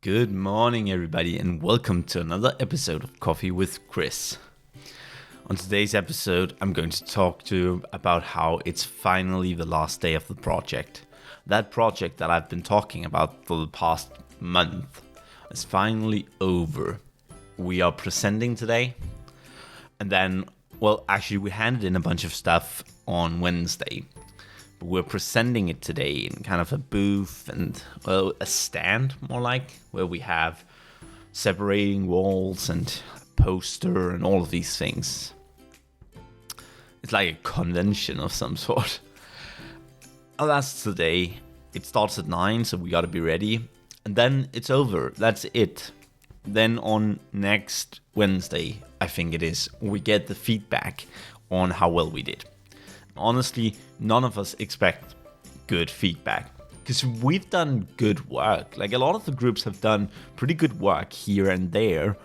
Good morning, everybody, and welcome to another episode of Coffee with Chris. On today's episode, I'm going to talk to you about how it's finally the last day of the project. That project that I've been talking about for the past month is finally over. We are presenting today, and then, we handed in a bunch of stuff on Wednesday. We're presenting it today in kind of a booth and, a stand, more like, where we have separating walls and a poster and all of these things. It's like a convention of some sort. Oh, that's today. It starts at 9, so we gotta be ready. And then it's over. That's it. Then on next Wednesday, I think it is, we get the feedback on how well we did. Honestly, none of us expect good feedback because we've done good work. Like, a lot of the groups have done pretty good work here and there,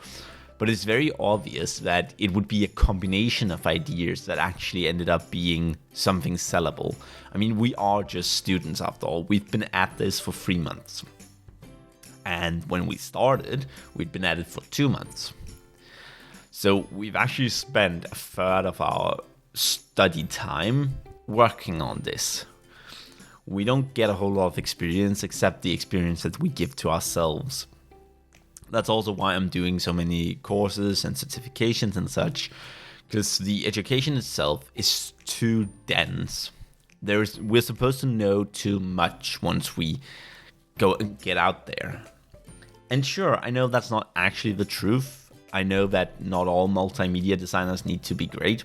but it's very obvious that it would be a combination of ideas that actually ended up being something sellable. I mean, we are just students after all. We've been at this for 3 months. And when we started, we'd been at it for 2 months. So we've actually spent a third of our study time working on this. We don't get a whole lot of experience except the experience that we give to ourselves. That's also why I'm doing so many courses and certifications and such, because the education itself is too dense. We're supposed to know too much once we go and get out there. And sure, I know that's not actually the truth. I know that not all multimedia designers need to be great.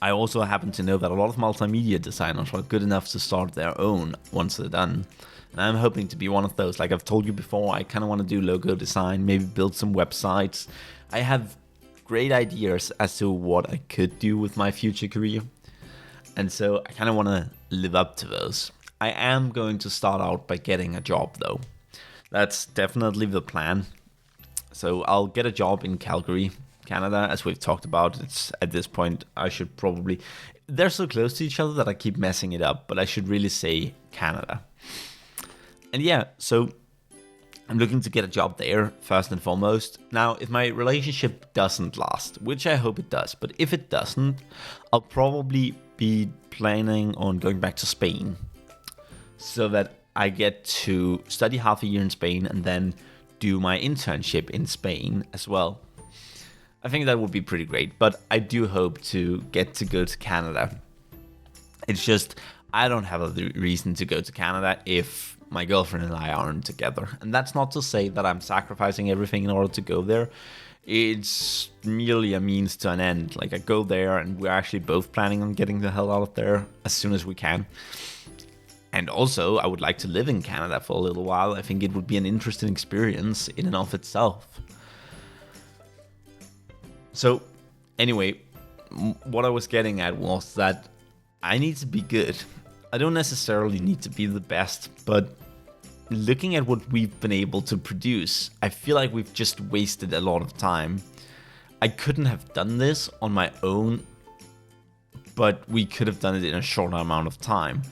I also happen to know that a lot of multimedia designers are good enough to start their own once they're done. And I'm hoping to be one of those. Like I've told you before, I kind of want to do logo design, maybe build some websites. I have great ideas as to what I could do with my future career. And so I kind of want to live up to those. I am going to start out by getting a job though. That's definitely the plan. So I'll get a job in Calgary, Canada, as we've talked about. It's at this point, I should probably, they're so close to each other that I keep messing it up, but I should really say Canada. And yeah, so I'm looking to get a job there first and foremost. Now, if my relationship doesn't last, which I hope it does, but if it doesn't, I'll probably be planning on going back to Spain so that I get to study half a year in Spain and then do my internship in Spain as well. I think that would be pretty great, but I do hope to get to go to Canada. It's just, I don't have a reason to go to Canada if my girlfriend and I aren't together. And that's not to say that I'm sacrificing everything in order to go there. It's merely a means to an end. Like, I go there and we're actually both planning on getting the hell out of there as soon as we can. And also, I would like to live in Canada for a little while. I think it would be an interesting experience in and of itself. So, anyway, what I was getting at was that I need to be good. I don't necessarily need to be the best, but looking at what we've been able to produce, I feel like we've just wasted a lot of time. I couldn't have done this on my own, but we could have done it in a shorter amount of time.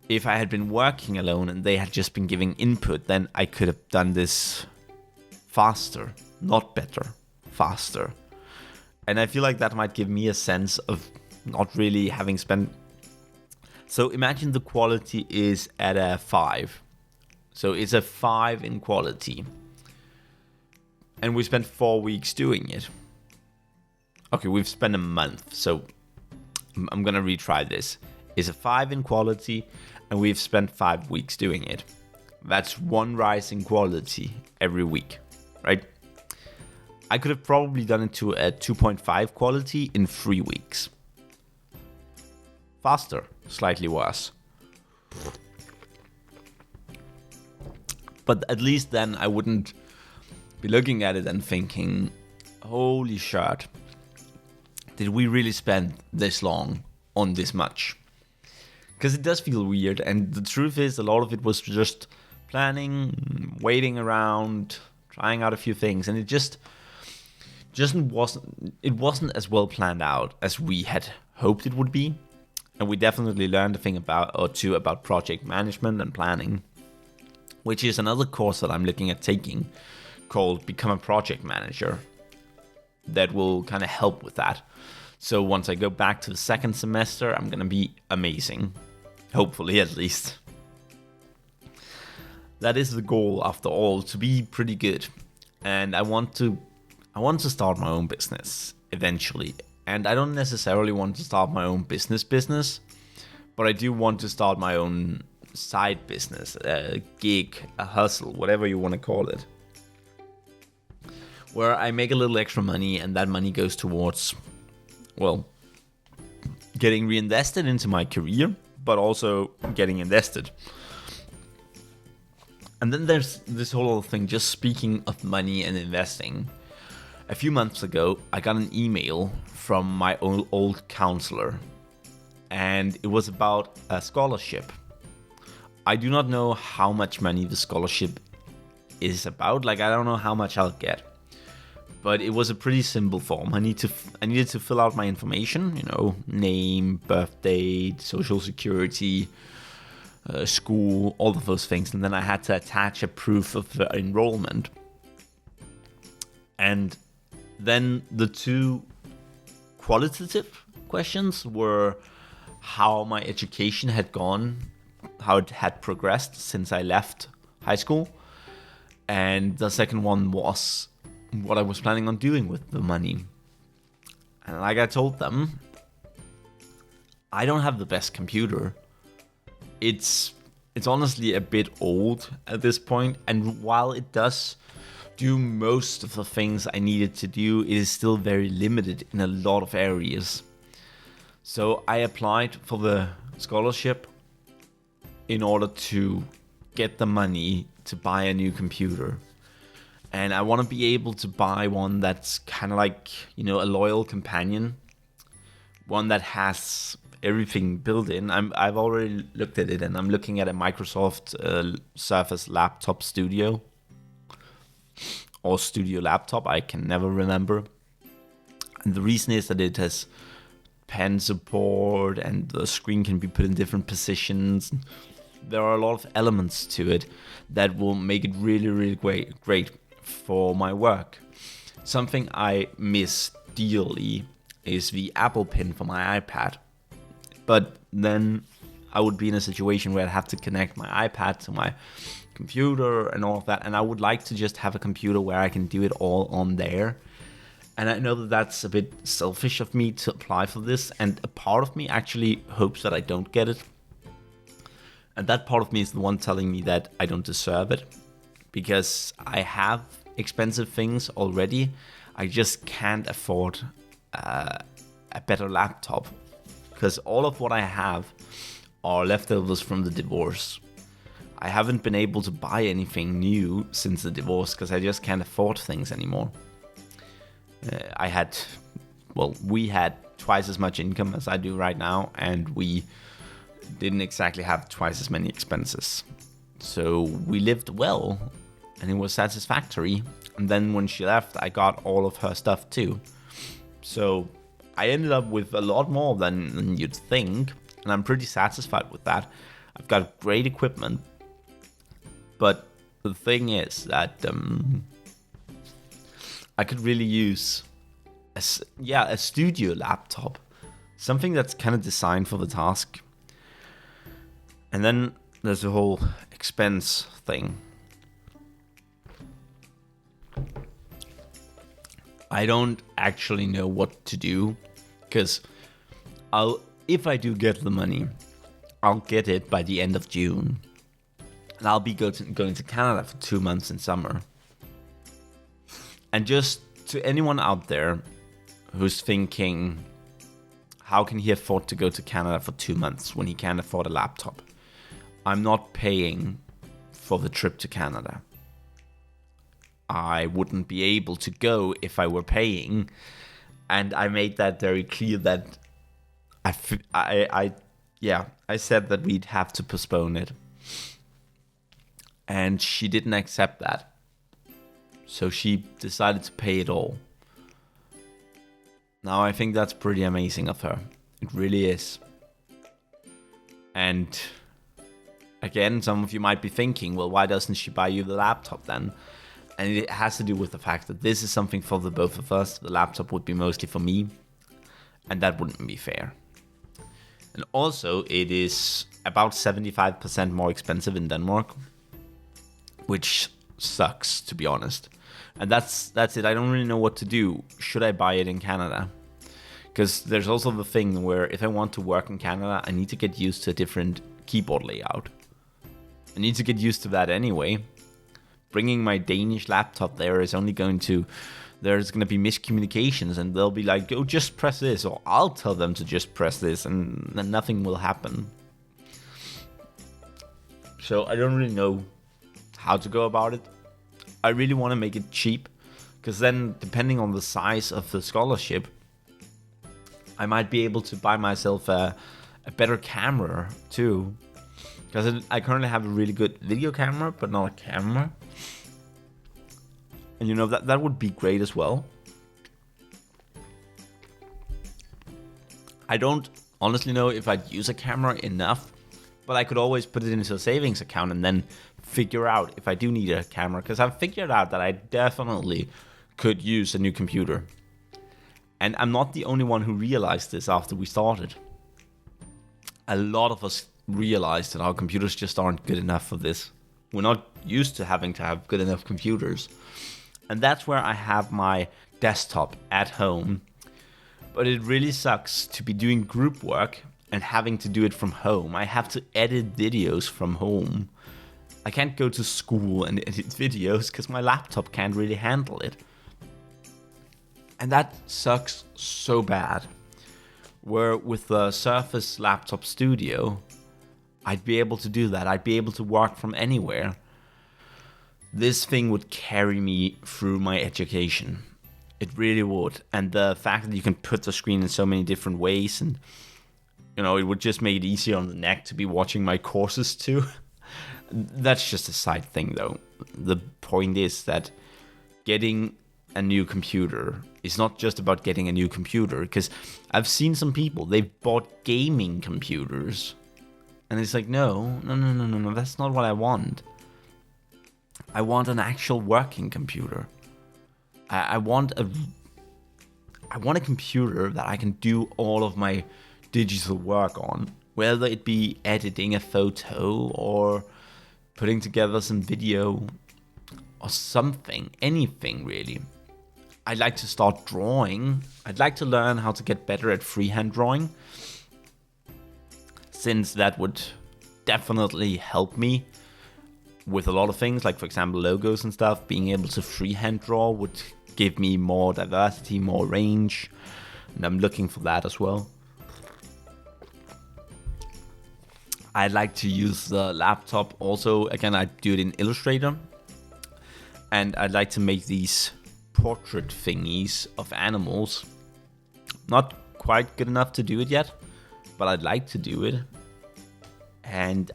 If I had been working alone and they had just been giving input, then I could have done this faster, not better, faster. And I feel like that might give me a sense of not really having spent. So imagine the quality is at a 5. So it's a 5 in quality. And we spent 4 weeks doing it. Okay, we've spent a month. So I'm going to retry this. It's a 5 in quality and we've spent 5 weeks doing it. That's 1 rise in quality every week, right? I could have probably done it to a 2.5 quality in 3 weeks. Faster, slightly worse. But at least then I wouldn't be looking at it and thinking, holy shit, did we really spend this long on this much? Because it does feel weird, and the truth is a lot of it was just planning, waiting around, trying out a few things, and it wasn't as well planned out as we had hoped it would be. And we definitely learned a thing about project management and planning. which is another course that I'm looking at taking called Become a Project Manager that will kind of help with that. So once I go back to the second semester, I'm going to be amazing. Hopefully, at least. That is the goal, after all, to be pretty good. And I want to start my own business eventually. And I don't necessarily want to start my own business, but I do want to start my own side business, a gig, a hustle, whatever you want to call it, where I make a little extra money and that money goes towards, well, getting reinvested into my career, but also getting invested. And then there's this whole other thing, just speaking of money and investing. A few months ago, I got an email from my old counselor, and it was about a scholarship. I do not know how much money the scholarship is about. Like, I don't know how much I'll get. But it was a pretty simple form. I needed to fill out my information, name, birth date, social security, school, all of those things. And then I had to attach a proof of enrollment. And then the two qualitative questions were how my education had gone, how it had progressed since I left high school. And the second one was what I was planning on doing with the money. And like I told them, I don't have the best computer. It's honestly a bit old at this point, and while it does do most of the things I needed to do, it is still very limited in a lot of areas. So I applied for the scholarship in order to get the money to buy a new computer. And I want to be able to buy one that's kind of like, a loyal companion. One that has everything built in. I've already looked at it, and I'm looking at a Microsoft Surface Laptop Studio. Or Studio Laptop, I can never remember. And the reason is that it has pen support, and the screen can be put in different positions. There are a lot of elements to it that will make it really, really great for my work. Something I miss dearly is the Apple Pen for my iPad. But then I would be in a situation where I'd have to connect my iPad to my computer and all of that. And I would like to just have a computer where I can do it all on there. And I know that that's a bit selfish of me to apply for this. And a part of me actually hopes that I don't get it. And that part of me is the one telling me that I don't deserve it. Because I have expensive things already. I just can't afford a better laptop. Because all of what I have are leftovers from the divorce. I haven't been able to buy anything new since the divorce because I just can't afford things anymore. We had twice as much income as I do right now, and we didn't exactly have twice as many expenses. So we lived well, and it was satisfactory. And then when she left, I got all of her stuff too. So I ended up with a lot more than you'd think, and I'm pretty satisfied with that. I've got great equipment, but the thing is that I could really use a studio laptop, something that's kind of designed for the task. And then there's the whole expense thing. I don't actually know what to do, because if I do get the money, I'll get it by the end of June. And I'll be going to Canada for 2 months in summer. And just to anyone out there who's thinking, how can he afford to go to Canada for 2 months when he can't afford a laptop? I'm not paying for the trip to Canada. I wouldn't be able to go if I were paying. And I made that very clear that I said that we'd have to postpone it. And she didn't accept that. So she decided to pay it all. Now I think that's pretty amazing of her. It really is. And again, some of you might be thinking, well, why doesn't she buy you the laptop then? And it has to do with the fact that this is something for the both of us. The laptop would be mostly for me, and that wouldn't be fair. And also, it is about 75% more expensive in Denmark, which sucks, to be honest. And that's it. I don't really know what to do. Should I buy it in Canada? Because there's also the thing where if I want to work in Canada, I need to get used to a different keyboard layout. I need to get used to that anyway. Bringing my Danish laptop there is only there's going to be miscommunications, and they'll be like, oh, just press this, or I'll tell them to just press this, and then nothing will happen. So I don't really know how to go about it. I really want to make it cheap, because then, depending on the size of the scholarship, I might be able to buy myself a better camera too. Because I currently have a really good video camera, but not a camera. And that would be great as well. I don't honestly know if I'd use a camera enough, but I could always put it into a savings account and then figure out if I do need a camera. Because I've figured out that I definitely could use a new computer. And I'm not the only one who realized this after we started. A lot of us realized that our computers just aren't good enough for this. We're not used to having to have good enough computers. And that's where I have my desktop at home. But it really sucks to be doing group work and having to do it from home. I have to edit videos from home. I can't go to school and edit videos because my laptop can't really handle it. And that sucks so bad. Where with the Surface Laptop Studio, I'd be able to do that. I'd be able to work from anywhere. This thing would carry me through my education. It really would. And the fact that you can put the screen in so many different ways, and it would just make it easier on the neck to be watching my courses too. That's just a side thing though. The point is that getting a new computer is not just about getting a new computer, because I've seen some people, they've bought gaming computers. And it's like, no, that's not what I want. I want an actual working computer. I want a computer that I can do all of my digital work on, whether it be editing a photo or putting together some video or something, anything really. I'd like to start drawing. I'd like to learn how to get better at freehand drawing, since that would definitely help me with a lot of things, like for example logos and stuff. Being able to freehand draw would give me more diversity, more range, and I'm looking for that as well. I like to use the laptop also. Again, I do it in Illustrator, and I'd like to make these portrait thingies of animals. Not quite good enough to do it yet, but I'd like to do it. And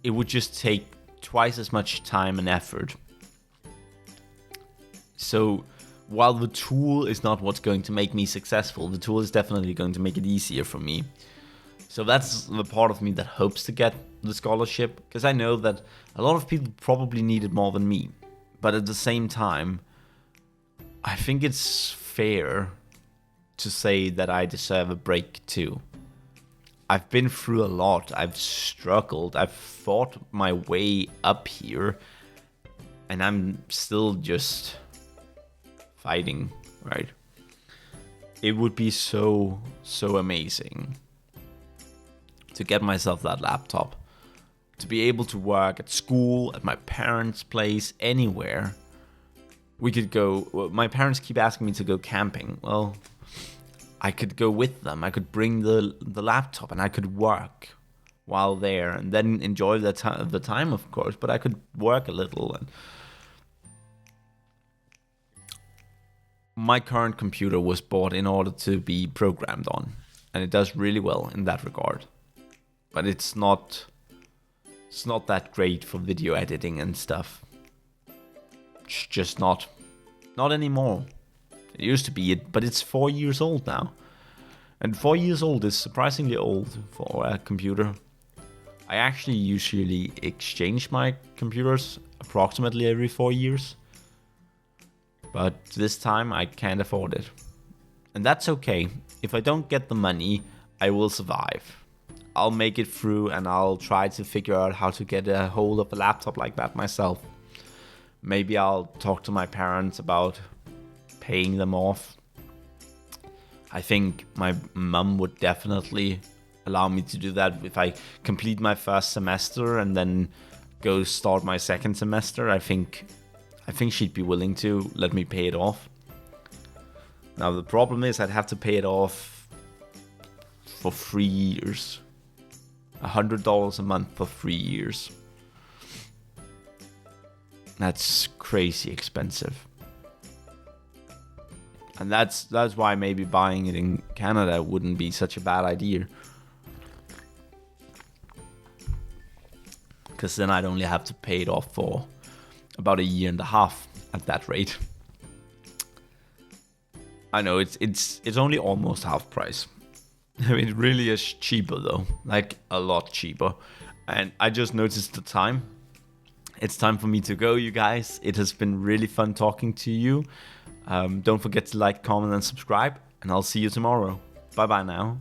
it would just take twice as much time and effort. So while the tool is not what's going to make me successful, the tool is definitely going to make it easier for me. So that's the part of me that hopes to get the scholarship, because I know that a lot of people probably need it more than me. But at the same time, I think it's fair to say that I deserve a break too. I've been through a lot. I've struggled. I've fought my way up here, and I'm still just fighting, right? It would be so amazing to get myself that laptop, to be able to work at school, at my parents' place, anywhere. We could go. Well, my parents keep asking me to go camping. Well, I could go with them. I could bring the laptop and I could work while there, and then enjoy the time, of course. But I could work a little. And my current computer was bought in order to be programmed on, and it does really well in that regard. But it's not that great for video editing and stuff. It's just not anymore. It used to be it, but it's 4 years old now. And 4 years old is surprisingly old for a computer. I actually usually exchange my computers approximately every 4 years. But this time I can't afford it. And that's okay. If I don't get the money, I will survive. I'll make it through and I'll try to figure out how to get a hold of a laptop like that myself. Maybe I'll talk to my parents about paying them off. I think my mum would definitely allow me to do that if I complete my first semester and then go start my second semester. I think she'd be willing to let me pay it off. Now the problem is I'd have to pay it off for 3 years. $100 a month for 3 years. That's crazy expensive. And that's why maybe buying it in Canada wouldn't be such a bad idea. Because then I'd only have to pay it off for about 1.5 years at that rate. I know it's only almost half price. I mean, it really is cheaper though, like a lot cheaper. And I just noticed the time. It's time for me to go, you guys. It has been really fun talking to you. Don't forget to like, comment, and subscribe. And I'll see you tomorrow. Bye bye now.